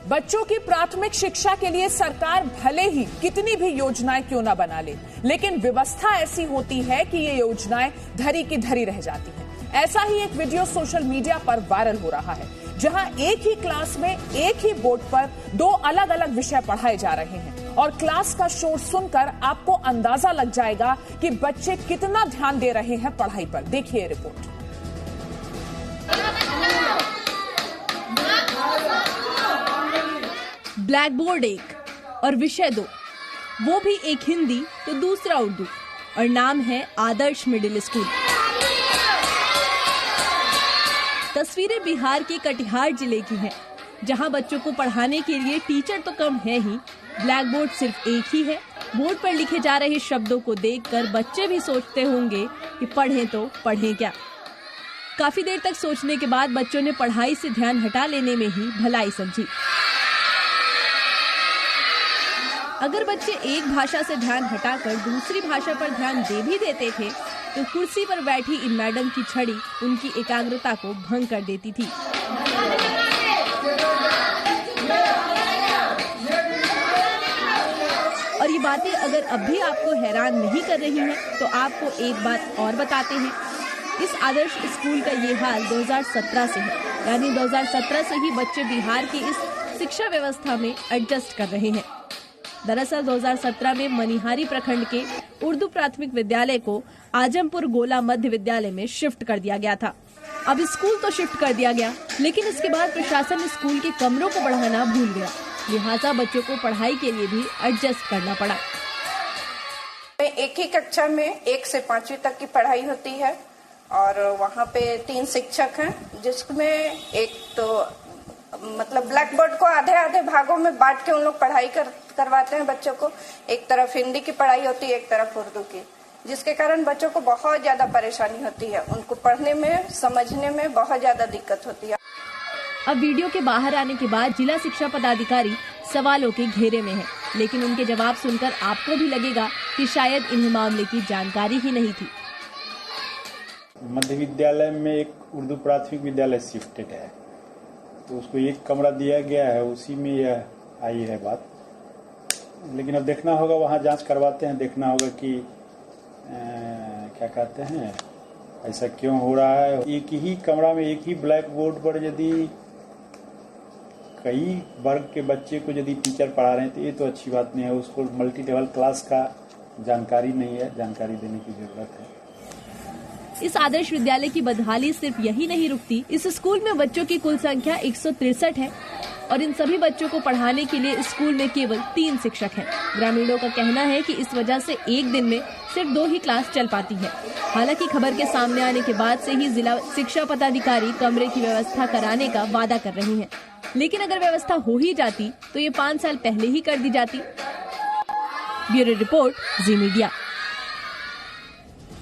बच्चों की प्राथमिक शिक्षा के लिए सरकार भले ही कितनी भी योजनाएं क्यों ना बना ले, लेकिन व्यवस्था ऐसी होती है कि ये योजनाएं धरी की धरी रह जाती हैं। ऐसा ही एक वीडियो सोशल मीडिया पर वायरल हो रहा है, जहां एक ही क्लास में एक ही बोर्ड पर दो अलग अलग विषय पढ़ाए जा रहे हैं और क्लास का शोर सुनकर आपको अंदाजा लग जाएगा कि बच्चे कितना ध्यान दे रहे हैं पढ़ाई पर। देखिए रिपोर्ट। ब्लैक बोर्ड एक और विषय दो, वो भी एक हिंदी तो दूसरा उर्दू, और नाम है आदर्श मिडिल स्कूल। तस्वीरें बिहार के कटिहार जिले की हैं, जहां बच्चों को पढ़ाने के लिए टीचर तो कम है ही, ब्लैक बोर्ड सिर्फ एक ही है। बोर्ड पर लिखे जा रहे शब्दों को देखकर बच्चे भी सोचते होंगे कि पढ़ें तो पढ़ें क्या। काफी देर तक सोचने के बाद बच्चों ने पढ़ाई से ध्यान हटा लेने में ही भलाई समझी। अगर बच्चे एक भाषा से ध्यान हटाकर दूसरी भाषा पर ध्यान दे भी देते थे, तो कुर्सी पर बैठी इन मैडम की छड़ी उनकी एकाग्रता को भंग कर देती थी। और ये बातें अगर अब भी आपको हैरान नहीं कर रही हैं, तो आपको एक बात और बताते हैं। इस आदर्श स्कूल का ये हाल 2017 से है, यानी 2017 से ही बच्चे बिहार की इस शिक्षा व्यवस्था में एडजस्ट कर रहे हैं। दरअसल 2017 में मनिहारी प्रखंड के उर्दू प्राथमिक विद्यालय को आजमपुर गोला मध्य विद्यालय में शिफ्ट कर दिया गया था। अब स्कूल तो शिफ्ट कर दिया गया, लेकिन इसके बाद प्रशासन स्कूल के कमरों को बढ़ाना भूल गया, लिहाजा बच्चों को पढ़ाई के लिए भी एडजस्ट करना पड़ा। एक ही कक्षा में 1 से 5वीं तक की पढ़ाई होती है और वहाँ पे 3 शिक्षक हैं, जिसमें एक तो मतलब ब्लैक बोर्ड को आधे आधे भागों में बांट के उन लोग पढ़ाई करवाते हैं बच्चों को। एक तरफ हिंदी की पढ़ाई होती है, एक तरफ उर्दू की, जिसके कारण बच्चों को बहुत ज्यादा परेशानी होती है। उनको पढ़ने में, समझने में बहुत ज्यादा दिक्कत होती है। अब वीडियो के बाहर आने के बाद जिला शिक्षा पदाधिकारी सवालों के घेरे में है, लेकिन उनके जवाब सुनकर आपको भी लगेगा कि शायद इन्हें मामले की जानकारी ही नहीं थी। मध्य विद्यालय में एक उर्दू प्राथमिक विद्यालय शिफ्टेड है, तो उसको एक कमरा दिया गया है, उसी में यह आई है बात। लेकिन अब देखना होगा, वहाँ जांच करवाते हैं, देखना होगा कि क्या कहते हैं, ऐसा क्यों हो रहा है। एक ही कमरा में एक ही ब्लैक बोर्ड पर यदि कई वर्ग के बच्चे को यदि टीचर पढ़ा रहे हैं तो ये तो अच्छी बात नहीं है। उसको मल्टी लेवल क्लास का जानकारी नहीं है, जानकारी देने की जरूरत है। इस आदर्श विद्यालय की बदहाली सिर्फ यही नहीं रुकती। इस स्कूल में बच्चों की कुल संख्या 163 है और इन सभी बच्चों को पढ़ाने के लिए स्कूल में केवल 3 शिक्षक हैं। ग्रामीणों का कहना है कि इस वजह से एक दिन में सिर्फ 2 ही क्लास चल पाती है। हालांकि खबर के सामने आने के बाद से ही जिला शिक्षा पदाधिकारी कमरे की व्यवस्था कराने का वादा कर रही हैं। लेकिन अगर व्यवस्था हो ही जाती तो ये 5 साल पहले ही कर दी जाती। ब्यूरो रिपोर्ट, जी मीडिया।